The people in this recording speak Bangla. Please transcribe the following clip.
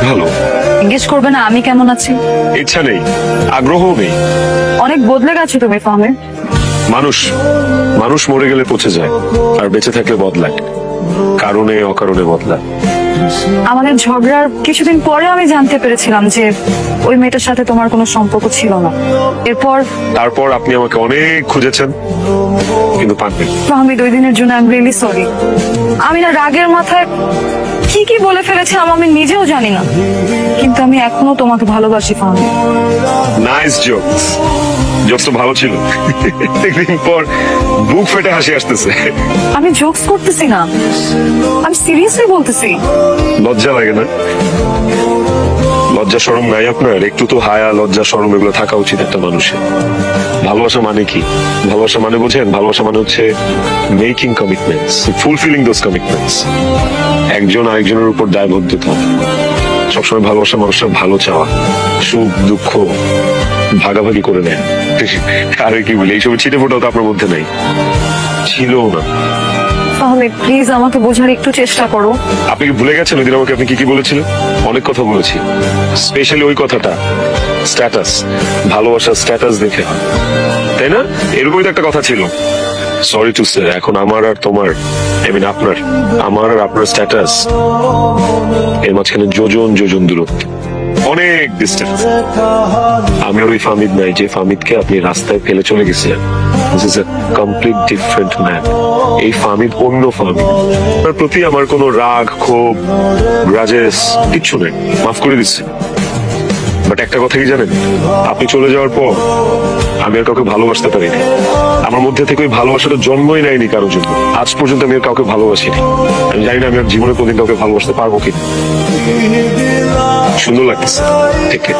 ভালো। জিজ্ঞেস করবে না আমি কেমন আছি? ইচ্ছা নেই, আগ্রহ নেই। অনেক বদলে গেছো তুমি ফাহমি। মানুষ মানুষ মরে গেলে পচে যায়, আর বেঁচে থাকলে বদলায়, কারণে অকারণে বদলায়। আমাদের ঝগড়ার কিছুদিন পরে আমি জানতে পেরেছিলাম যে ওই মেয়েটার সাথে তোমার কোনো সম্পর্ক ছিল না। তারপর আপনি আমাকে অনেক খুঁজেছেন, কিন্তু পাননি। ফাহমি, 2 দিনের জন্য আই এম রিয়েলি সরি। আমি না রাগের মাথায় কি কি বলে ফেলেছিলাম আমি নিজেও জানি না, কিন্তু আমি এখনো তোমাকে ভালোবাসি ফাহমি। Nice jokes. জোকস তো ভালো ছিল। একদিন পর বুক ফেটে হাসি আসতেছে। আমি জোকস করতেছি না, আমি সিরিয়াসলি বলতেছি। লজ্জা লাগে না? লজ্জা শরম নাই আপনার? একটু তো হায়া লজ্জা শরম এগুলো থাকা উচিত একটা মানুষের। ভালোবাসা মানে কি? ভালোবাসা মানে বোঝেন? ভালোবাসা মানে হচ্ছে making commitments, fulfilling those commitments. একজন আরেকজনের উপর দায়বদ্ধতা, সবসময় ভালোবাসা মানুষের ভালো চাওয়া, সুখ দুঃখ ভাগাভাগি করে নেয়। আরে কি বলি, এইসব ছিটে ফোটাও তো আপনার মধ্যে নাই, ছিল না। ফাহমি প্লিজ আমাকে বোঝার একটু চেষ্টা করো। আপনি কি ভুলে গেছেন ওই দিন আমাকে আপনি কি কি বলেছিলেন? অনেক কথা বলেছি, স্পেশালি ওই কথাটা, স্ট্যাটাস, ভালোবাসার স্ট্যাটাস দেখে, তাই না? এরকমই তো একটা কথা ছিল। সরি টু সে, এখন আমার আর তোমার, আই মিন আপনার, আমার আর আপনার স্ট্যাটাস, এর মাঝখানে যোজন যোজন দূরত্ব, অনেক ডিস্টেন্স। আমি ওই ফামিদ নাই যে ফামিদকে আপনি রাস্তায় ফেলে চলে গেছিলেন। This is a complete different man. এই ফামিদ অন্য ফামিদ। তার প্রতি আমার কোনো রাগ ক্ষোভ গ্রাজেস কিচ্ছু নেই, মাফ করে দিচ্ছি। বাট একটা কথা কি জানেন, আপনি চলে যাওয়ার পর আমি আর কাউকে ভালোবাসতে পারিনি। আমার মধ্যে থেকে ওই ভালোবাসাটা জন্মই নেয়নি কারোর জন্য। আজ পর্যন্ত আমি আর কাউকে ভালোবাসিনি। আমি জানি না আমি আর জীবনে কোনদিন কাউকে ভালোবাসতে পারবো কিনা। সুন্দর লাগতেছে। ঠিক আছে।